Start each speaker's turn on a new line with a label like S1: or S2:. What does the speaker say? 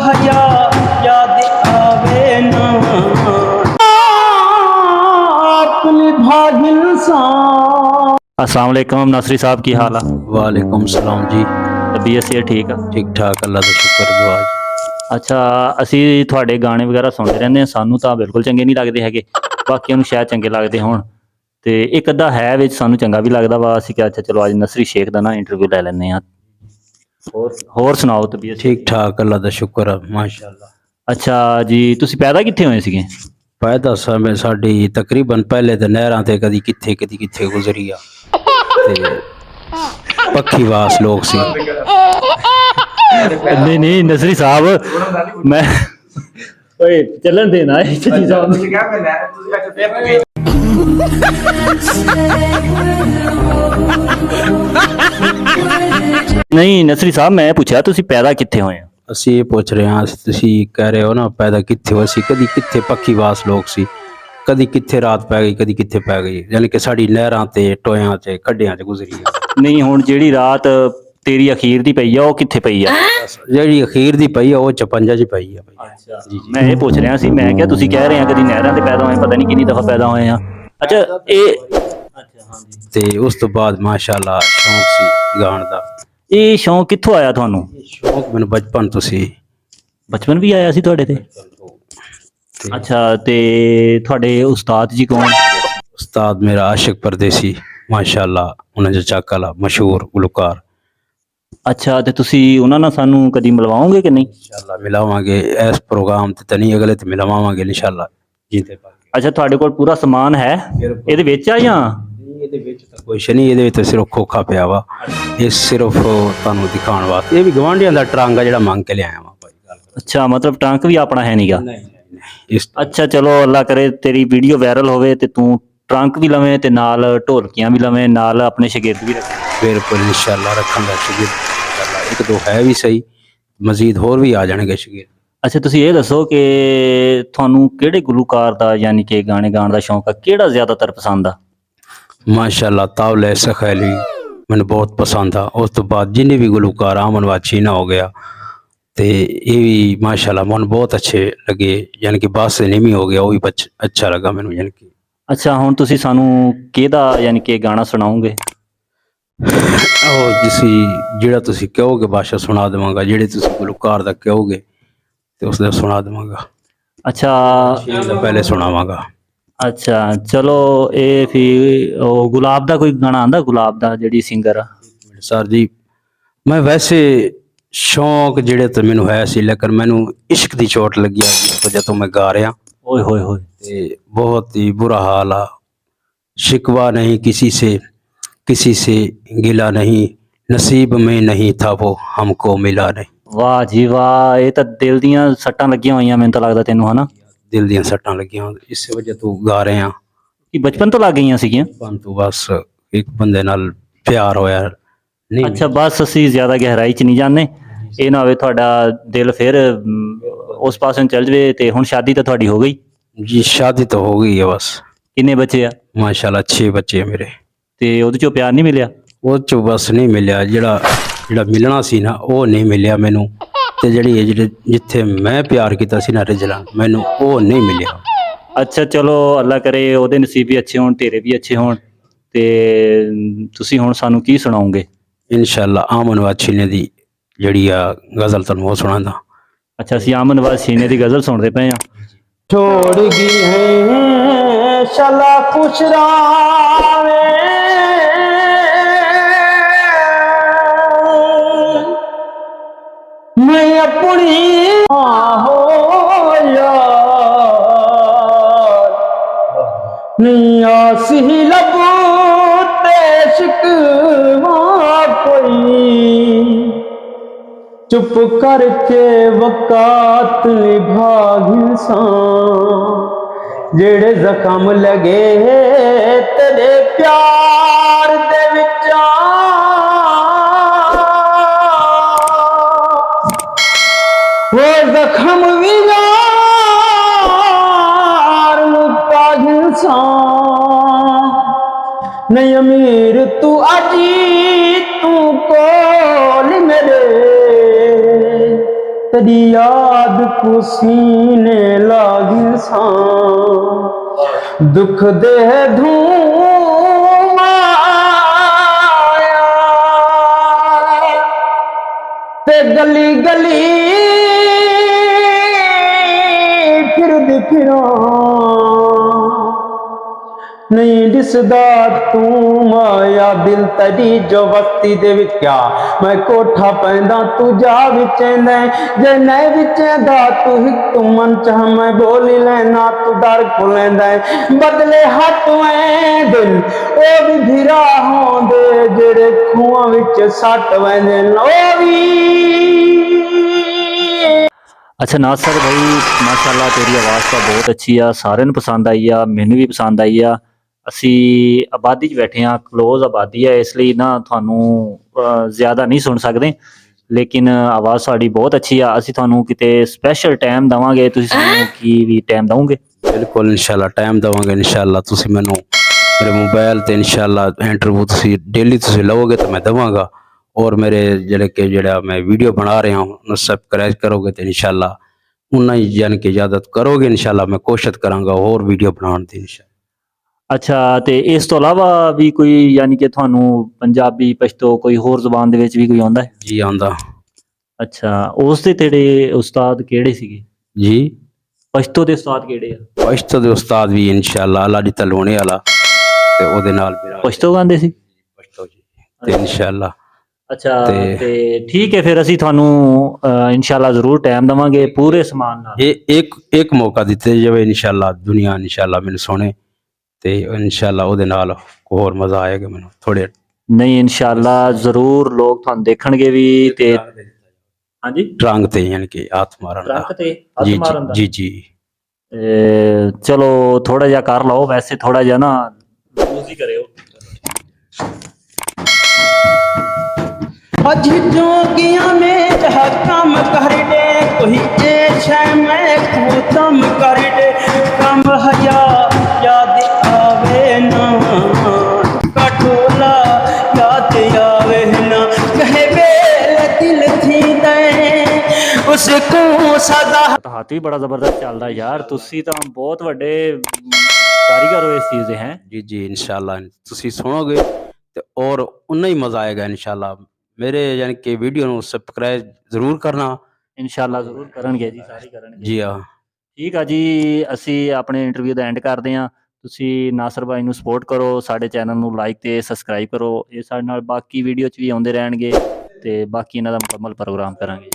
S1: हया याद आवे ना अपनी भाग इंसान।
S2: अस्सलाम वालेकुम नासरी साहब की हाल है?
S3: वालेकुम सलाम जी।
S2: तबीयत से ठीक है?
S3: ठीक ठाक अल्लाह का शुक्र दुआ जी।
S2: ਅੱਛਾ ਅਸੀਂ ਤੁਹਾਡੇ ਗਾਣੇ ਵਗੈਰਾ ਸੁਣਦੇ ਰਹਿੰਦੇ ਹਾਂ, ਸਾਨੂੰ ਤਾਂ ਬਿਲਕੁਲ ਚੰਗੇ ਨਹੀਂ ਲੱਗਦੇ ਹੈਗੇ, ਬਾਕੀਆਂ ਨੂੰ ਸ਼ਾਇਦ ਚੰਗੇ ਲੱਗਦੇ ਹੋਣ, ਤੇ ਇੱਕ ਅੱਧਾ ਹੈ ਵਿੱਚ ਸਾਨੂੰ ਚੰਗਾ ਵੀ ਲੱਗਦਾ ਵਾ। ਅਸੀਂ ਕਿਹਾ ਅੱਛਾ ਚਲੋ ਅੱਜ ਨਸਰੀ ਸ਼ੇਖ ਦਾ ਨਾ ਇੰਟਰਵਿਊ ਲੈ ਲੈਂਦੇ ਹਾਂ। ਹੋਰ ਸੁਣਾਓ ਤਬੀਅਤ?
S3: ठीक ठाक अल्लाह का शुक्र है माशाअल्लाह।
S2: ਅੱਛਾ ਜੀ, ਤੁਸੀਂ ਪੈਦਾ ਕਿੱਥੇ ਹੋਏ ਸੀਗੇ?
S3: पैदा समय साडी तकरीबन पहले तो नहरां ते कदी किथे गुजरी आ ते पक्खी वास लोग सी।
S2: नहीं नहीं नसरी साहब मैं ओए चलन देना है चीज़ां नहीं नसरी साहब मैं पूछा तुसी पैदा किथे होए?
S3: ਅਸੀਂ ਇਹ ਪੁੱਛ ਰਹੇ ਹਾਂ, ਤੁਸੀਂ ਕਹਿ ਰਹੇ ਹੋ ਨਾ ਪੈਦਾ ਕਿੱਥੇ ਹੋਏ ਸੀ, ਕਦੀ ਕਿੱਥੇ ਪੱਖੀ ਵਾਸ ਲੋਕ ਸੀ, ਕਦੀ ਕਿੱਥੇ ਰਾਤ ਪੈ ਗਈ ਕਦੀ ਕਿੱਥੇ ਪੈ ਗਈ, ਯਾਨੀ ਕਿ ਸਾਡੀ ਨਹਿਰਾਂ ਤੇ ਟੋਇਆਂ ਤੇ ਖੱਡਿਆਂ ਚ ਗੁਜ਼ਰੀ ਹੈ।
S2: ਨਹੀਂ ਹੁਣ ਜਿਹੜੀ ਰਾਤ ਤੇਰੀ ਅਖੀਰ ਦੀ ਪਈ ਆ ਉਹ ਕਿੱਥੇ ਪਈ ਆ?
S3: ਜਿਹੜੀ ਅਖੀਰ ਦੀ ਪਈ ਆ ਉਹ 56 ਚ ਪਈ ਆ ਭਾਈ।
S2: ਅੱਛਾ ਜੀ ਮੈਂ ਇਹ ਪੁੱਛ ਰਿਹਾ ਸੀ, ਮੈਂ ਕਿਹਾ ਤੁਸੀਂ ਕਹਿ ਰਹੇ ਆ ਕਦੀ ਨਹਿਰਾਂ ਤੇ ਪੈਦਾ ਹੋਏ, ਪਤਾ ਨਹੀਂ ਕਿੰਨੀ ਦਫਾ ਪੈਦਾ ਹੋਏ ਆ। ਅੱਛਾ ਇਹ ਅੱਛਾ ਹਾਂਜੀ,
S3: ਤੇ ਉਸ ਤੋਂ ਬਾਅਦ ਮਾਸ਼ਾਅੱਲਾ ਸ਼ੌਂਕ ਸੀ ਗਾਣ ਦਾ।
S2: ਇਹ ਸ਼ੌਂਕ ਕਿੱਥੋਂ ਆਇਆ ਤੁਹਾਨੂੰ?
S3: ਸ਼ੌਂਕ ਮੈਨੂੰ ਬਚਪਨ ਤੋਂ ਸੀ।
S2: ਬਚਪਨ ਵੀ ਆਇਆ ਸੀ ਤੁਹਾਡੇ ਤੇ? ਅੱਛਾ ਤੇ ਤੁਹਾਡੇ ਉਸਤਾਦ ਜੀ ਕੌਣ?
S3: ਉਸਤਾਦ ਮੇਰਾ ਆਸ਼ਿਕ ਪਰਦੇਸੀ ਮਾਸ਼ਾਅੱਲਾ, ਉਹਨਾਂ ਦੇ ਚਾਕਾਲਾ ਮਸ਼ਹੂਰ ਗੁਲਕਾਰ।
S2: ਅੱਛਾ ਤੇ ਤੁਸੀਂ ਉਹਨਾਂ ਨਾਲ ਸਾਨੂੰ ਕਦੀ ਮਿਲਵਾਓਗੇ ਕਿ ਨਹੀਂ?
S3: ਇਨਸ਼ਾਅੱਲਾ ਮਿਲਾਵਾਂਗੇ, ਇਸ ਪ੍ਰੋਗਰਾਮ ਤੇ ਤਾਂ ਨਹੀਂ, ਅਗਲੇ ਤੇ ਮਿਲਵਾਵਾਂਗੇ ਇਨਸ਼ਾਅੱਲਾ ਜੀਤੇ ਪਾਕ।
S2: ਅੱਛਾ ਤੁਹਾਡੇ ਕੋਲ ਪੂਰਾ ਸਮਾਨ ਹੈ ਇਹਦੇ ਵਿੱਚ ਆ ਜਾਂ?
S3: ਇਹਦੇ ਵਿੱਚ ਤਾਂ ਕੁਛ ਨਹੀਂ, ਇਹਦੇ ਵਿੱਚ ਸਿਰਫ ਖੋਖਾ ਪਿਆ ਵਾ, ਇਹ ਸਿਰਫ ਤੁਹਾਨੂੰ ਦਿਖਾਉਣ ਵਾਸਤੇ। ਇਹ ਵੀ ਗਵਾਂਢੀਆਂ ਦਾ ਟਰਾਂਗਾ ਜਿਹੜਾ ਮੰਗ ਕੇ ਲਿਆਇਆ ਵਾ ਭਾਈ।
S2: ਅੱਛਾ ਮਤਲਬ ਟਰੰਕ ਵੀ ਆਪਣਾ ਹੈ ਨਹੀਂਗਾ?
S3: ਇਸ
S2: ਅੱਛਾ ਚਲੋ ਅੱਲਾ ਕਰੇ ਤੇਰੀ ਵੀਡੀਓ ਵਾਇਰਲ ਹੋਵੇ ਤੇ ਤੂੰ ਟਰੰਕ ਵੀ ਲਵੇਂ ਤੇ ਨਾਲ ਢੋਲਕੀਆਂ ਵੀ ਲਵੇਂ, ਨਾਲ ਆਪਣੇ ਸ਼ਾਗਿਰਦ ਵੀ ਰੱਖੇ।
S3: ਬਿਲਕੁਲ ਇਨਸ਼ਾਅੱਲਾ ਰੱਖਾਂਗਾ ਸ਼ਾਗਿਰਦ, ਇਨਸ਼ਾਅੱਲਾ ਇੱਕ ਦੋ ਹੈ ਵੀ ਸਹੀ, ਮਜ਼ੀਦ ਹੋਰ ਵੀ ਆ ਜਾਣਗੇ ਸ਼ਾਗਿਰਦ।
S2: ਅੱਛਾ ਤੁਸੀਂ ਇਹ ਦੱਸੋ ਕਿ ਤੁਹਾਨੂੰ ਕਿਹੜੇ ਗੁਲੂਕਾਰ ਦਾ ਯਾਨੀ ਕਿ ਗਾਣੇ ਗਾਉਣ ਦਾ ਸ਼ੌਂਕ ਆ, ਕਿਹੜਾ ਜ਼ਿਆਦਾਤਰ ਪਸੰਦ ਆ?
S3: ਮਾਸ਼ਾਅੱਲਾ ਤਾਵਲੇ ਸਖੈਲੀ ਮੈਨੂੰ ਬਹੁਤ ਪਸੰਦ ਆ। ਉਸ ਤੋਂ ਬਾਅਦ ਜਿੰਨੇ ਵੀ ਗੁਲੂਕਾਰ ਅਮਨ ਵਾਚੀਨਾ ਹੋ ਗਿਆ ਤੇ ਇਹ ਵੀ ਮਾਸ਼ਾਅੱਲਾ ਮੈਨੂੰ ਬਹੁਤ ਅੱਛੇ ਲੱਗੇ, ਯਾਨੀ ਕਿ ਬਾਸ ਨਿਮੀ ਹੋ ਗਿਆ, ਉਹ ਵੀ ਅੱਛਾ ਲੱਗਾ ਮੈਨੂੰ ਯਾਨੀ ਕਿ।
S2: ਅੱਛਾ ਹੁਣ ਤੁਸੀਂ ਸਾਨੂੰ ਕਿਹਦਾ ਯਾਨੀ ਕਿ ਗਾਣਾ ਸੁਣਾਓਗੇ?
S3: ਉਹ ਜਿਹੜਾ ਤੁਸੀਂ ਕਹੋਗੇ ਬਾਸ਼ਾ ਸੁਣਾ ਦੇਵਾਂਗਾ, ਜਿਹੜੇ ਤੁਸੀਂ ਗੁਲੂਕਾਰ ਦਾ ਕਹੋਗੇ ਤੇ ਉਸ ਦਾ ਸੁਣਾ ਦੇਵਾਂਗਾ।
S2: ਅੱਛਾ
S3: ਪਹਿਲੇ ਸੁਣਾਵਾਂਗਾ।
S2: ਅੱਛਾ ਚਲੋ ਇਹ ਫਿਰ ਉਹ ਗੁਲਾਬ ਦਾ ਕੋਈ ਗਾਣਾ ਆਂਦਾ, ਗੁਲਾਬ ਦਾ ਜਿਹੜੀ ਸਿੰਗਰ ਆ?
S3: ਸਰ ਜੀ ਮੈਂ ਵੈਸੇ ਸ਼ੌਂਕ ਜਿਹੜੇ ਤਾਂ ਮੈਨੂੰ ਹੈ ਸੀ, ਲੇਕਿਨ ਮੈਨੂੰ ਇਸ਼ਕ ਦੀ ਚੋਟ ਲੱਗੀ ਆ ਜਿਸ ਵਜ੍ਹਾ ਤੋਂ ਮੈਂ ਗਾ ਰਿਹਾ।
S2: ਓਏ ਹੋਏ ਹੋਏ
S3: ਤੇ ਬਹੁਤ ਹੀ बुरा हाल आ, शिकवा नहीं किसी से गिला नहीं, नसीब में नहीं था वो हमको मिला नहीं।
S2: ਵਾਹ ਜੀ ਵਾਹ, ਇਹ ਤਾਂ ਦਿਲ ਦੀਆਂ ਸੱਟਾਂ ਲੱਗੀਆਂ ਹੋਈਆਂ ਮੈਨੂੰ ਤਾਂ ਲੱਗਦਾ ਤੈਨੂੰ, ਹਨਾ?
S3: दिल ਦੀਆਂ ਸੱਟਾਂ ਲੱਗੀਆਂ, ਇਸੇ ਵਜ੍ਹਾ ਤੋਂ ਗਾ ਰਹੇ ਆ।
S2: ਕਿ ਬਚਪਨ ਤੋਂ ਲੱਗ ਗਈਆਂ ਸੀਗੀਆਂ?
S3: ਬੰਤੂ ਬਸ ਇੱਕ ਬੰਦੇ ਨਾਲ ਪਿਆਰ ਹੋਇਆ ਨਹੀਂ।
S2: ਅੱਛਾ ਬਸ ਅਸੀਂ ਜ਼ਿਆਦਾ ਗਹਿਰਾਈ 'ਚ ਨਹੀਂ ਜਾਂਦੇ, ਇਹ ਨਾ ਹੋਵੇ ਤੁਹਾਡਾ ਦਿਲ ਫਿਰ ਉਸ ਪਾਸੇ ਨੂੰ ਚੱਲ ਜਾਵੇ। ਤੇ ਹੁਣ ਸ਼ਾਦੀ ਤਾਂ ਤੁਹਾਡੀ ਹੋ ਗਈ?
S3: ਜੀ ਸ਼ਾਦੀ ਤਾਂ ਹੋ ਗਈ ਹੈ ਬਸ।
S2: ਕਿੰਨੇ ਬੱਚੇ ਆ?
S3: ਮਾਸ਼ਾਅੱਲਾ 6 ਬੱਚੇ ਆ ਮੇਰੇ।
S2: ਤੇ ਉਹਦੇ 'ਚੋਂ ਪਿਆਰ ਨਹੀਂ ਮਿਲਿਆ?
S3: ਉਹ ਚੋਂ ਬਸ ਨਹੀਂ ਮਿਲਿਆ, ਜਿਹੜਾ ਮਿਲਣਾ ਸੀ ਨਾ ਉਹ ਨਹੀਂ ਮਿਲਿਆ ਮੈਨੂੰ, ਤੇ ਜਿਹੜੇ ਜਿੱਥੇ ਮੈਂ ਪਿਆਰ ਕੀਤਾ ਸੀ ਨਾ ਰਿਜਲਾਂ, ਮੈਨੂੰ ਉਹ ਨਹੀਂ ਮਿਲਿਆ।
S2: ਅੱਛਾ ਚਲੋ ਅੱਲਾ ਕਰੇ ਉਹਦੇ ਨਸੀਬ ਵੀ ਅੱਛੇ ਹੋਣ, ਤੇਰੇ ਵੀ ਅੱਛੇ ਹੋਣ। ਤੇ ਤੁਸੀਂ ਹੁਣ ਸਾਨੂੰ ਕੀ ਸੁਣਾਓਗੇ?
S3: ਇਨਸ਼ਾਅੱਲਾ ਆਮਨ ਵਾਚੀਨੇ ਦੀ ਜਿਹੜੀ ਆ ਗਜ਼ਲ ਤੁਹਾਨੂੰ ਉਹ ਸੁਣਾਉਂਦਾ।
S2: ਅੱਛਾ ਅਸੀਂ ਆਮਨ ਨਵਾਜ਼ ਸੀਨੇ ਦੀ ਗਜ਼ਲ ਸੁਣਦੇ ਪਏ ਆ।
S1: छोड़ गई है शला खुश रावे मैं अपनी हो यार नहीं आसी लबू ते शिकवा कोई, चुप करके वकात निभाग इंसान, जेड़े जख्म लगे तेरे प्यार दे विचा, वो जख्म भी यार मुताज इंसान नहीं। अमीर तू अजी तू कोल मेरे तेरी याद को सीने लागी सा दुख दे धूम आया ते गली गली फिर नहीं दिसदा तू माया दिल तरी जो वक्ती दे विच क्या मैं कोठा पैंदा तू जा विचेंदा जे नहीं विचेंदा तू हिक तू मन चाह मैं बोली लेना तू डर को लेंदा बदले हट वैं दिल ओ भी भिरा होंदे जेड़े खूहां विच सट वैंदे ओ भी।
S2: अच्छा नासर भाई माशाल्लाह तेरी आवाज़ तो बहुत अच्छी आ, सारे ਨੂੰ ਪਸੰਦ ਆਈ ਆ, ਮੈਨੂੰ ਵੀ ਪਸੰਦ ਆਈ ਆ। ਅਸੀਂ ਆਬਾਦੀ 'ਚ ਬੈਠੇ ਆ, ਕਲੋਜ਼ ਆਬਾਦੀ ਹੈ, ਇਸ ਲਈ ਨਾ ਤੁਹਾਨੂੰ ਜ਼ਿਆਦਾ ਨਹੀਂ ਸੁਣ ਸਕਦੇ, ਲੇਕਿਨ ਆਵਾਜ਼ ਤੁਹਾਡੀ ਬਹੁਤ ਅੱਛੀ ਆ। ਅਸੀਂ ਤੁਹਾਨੂੰ ਕਿਤੇ ਸਪੈਸ਼ਲ ਟਾਈਮ ਦੇਵਾਂਗੇ, ਤੁਸੀਂ ਸਾਨੂੰ ਕੀ ਵੀ ਟਾਈਮ ਦਵੋਗੇ?
S3: ਬਿਲਕੁਲ ਇਨਸ਼ਾਅੱਲਾ ਟਾਈਮ ਦੇਵਾਂਗੇ ਇਨਸ਼ਾਅੱਲਾ। ਤੁਸੀਂ ਮੈਨੂੰ ਮੇਰੇ ਮੋਬਾਈਲ ਤੇ ਇਨਸ਼ਾਅੱਲਾ ਇੰਟਰਵਿਊ ਤੁਸੀਂ ਡੇਲੀ ਤੁਸੀਂ ਲਵੋਗੇ ਤਾਂ ਮੈਂ ਦੇਵਾਂਗਾ। और मेरे ਜਿਹੜਾ मैं वीडियो बना रहा हूँ उन्हें सब्सक्राइब करोगे तो इंशाल्लाह उन्ना ही यानी कि इजाज़त करोगे इंशाल्लाह मैं कोशिश करांगा और वीडियो बनाने की इंशाल्लाह।
S2: ਅੱਛਾ ਤੇ ਇਸ ਤੋਂ ਇਲਾਵਾ ਵੀ ਕੋਈ ਯਾਨੀ ਕਿ ਤੁਹਾਨੂੰ ਪੰਜਾਬੀ ਪਸ਼ਤੋ ਕੋਈ ਹੋਰ ਜ਼ੁਬਾਨ ਦੇ ਵਿੱਚ ਵੀ ਕੋਈ ਆਉਂਦਾ ਹੈ?
S3: जी आंदा।
S2: ਅੱਛਾ ਉਸ ਦੇ ਤੇਰੇ ਉਸਤਾਦ ਕਿਹੜੇ ਸੀਗੇ?
S3: जी
S2: ਪਸ਼ਤੋ ਦੇ ਉਸਤਾਦ ਕਿਹੜੇ ਆ?
S3: पश्तो दे उस्ताद भी इंशाल्लाह अल्लाह दी तलवाने वाला ते ओदे नाल मेरा
S2: ਪਸ਼ਤੋ ਗਾਉਂਦੇ ਸੀ?
S3: पश्तो जी ते इंशाल्लाह।
S2: ਅੱਛਾ ਤੇ ਠੀਕ ਹੈ, ਫਿਰ ਅਸੀਂ ਤੁਹਾਨੂੰ ਇਨਸ਼ਾਅੱਲਾ ਜ਼ਰੂਰ ਟਾਈਮ ਦੇਵਾਂਗੇ ਪੂਰੇ ਸਮਾਨ ਨਾਲ।
S3: ये एक मौका दिते जावे इंशाल्लाह दुनिया इंशाल्लाह मैंने सुने ते इंशाल्लाह ओदे नाल होर मजा आएगा मैंने थोड़े
S2: ਨਹੀਂ ਇਨਸ਼ਾਅੱਲਾ ਜ਼ਰੂਰ ਲੋਕ ਤੁਹਾਨੂੰ ਦੇਖਣਗੇ ਵੀ ਤੇ ਹਾਂਜੀ
S3: ट्रंक ते यानी कि हाथ मारन दा।
S2: ਟਰੱਕ ਤੇ ਹੱਥ
S3: जी
S2: ਮਾਰਨ ਦਾ।
S3: जी जी
S2: ਚਲੋ ਥੋੜਾ ਜਿਹਾ ਕਰ ਲਓ, ਵੈਸੇ ਥੋੜਾ ਜਿਹਾ ਨਾ ਲੂਜ਼ ਹੀ ਕਰਿਓ।
S1: अज जोगिया में जहा काम कर दे कोई ए छे मैं खत्म कर दे कम हया याद आवे ना कटोला याद आवे ना कहे बेल दिल थी दे उसको सदा।
S2: ਹੱਥ ਵੀ ਬੜਾ ਜ਼ਬਰਦਸਤ ਚੱਲਦਾ ਯਾਰ, ਤੁਸੀਂ ਤਾਂ ਬਹੁਤ ਵੱਡੇ ਕਾਰੀਗਰ ਹੋ ਇਸ ਚੀਜ਼ ਦੇ ਹੈ।
S3: जी जी इंशाल्लाह तुसी सुनोगे तो और उन्ना ही मजा आएगा इंशाल्लाह। मेरे यानी कि वीडियो ਨੂੰ सब्सक्राइब ਜ਼ਰੂਰ ਕਰਨਾ
S2: ਇਨਸ਼ਾਅੱਲਾ ਜ਼ਰੂਰ ਕਰਨਗੇ ਜੀ, ਸਾਰੇ ਕਰਨਗੇ।
S3: ਜੀ ਹਾਂ
S2: ਠੀਕ ਆ ਜੀ, ਅਸੀਂ ਆਪਣੇ ਇੰਟਰਵਿਊ ਦਾ ਐਂਡ ਕਰਦੇ ਹਾਂ। ਤੁਸੀਂ ਨਾਸਰ ਭਾਈ ਨੂੰ ਸਪੋਰਟ ਕਰੋ, ਸਾਡੇ ਚੈਨਲ ਨੂੰ ਲਾਈਕ ਤੇ ਸਬਸਕ੍ਰਾਈਬ ਕਰੋ। ਇਹ ਸਾਡੇ ਨਾਲ ਬਾਕੀ ਵੀਡੀਓ 'ਚ ਵੀ ਆਉਂਦੇ ਰਹਿਣਗੇ ਤੇ ਬਾਕੀ ਇਹਨਾਂ ਦਾ ਮੁਕੰਮਲ ਪ੍ਰੋਗਰਾਮ ਕਰਾਂਗੇ।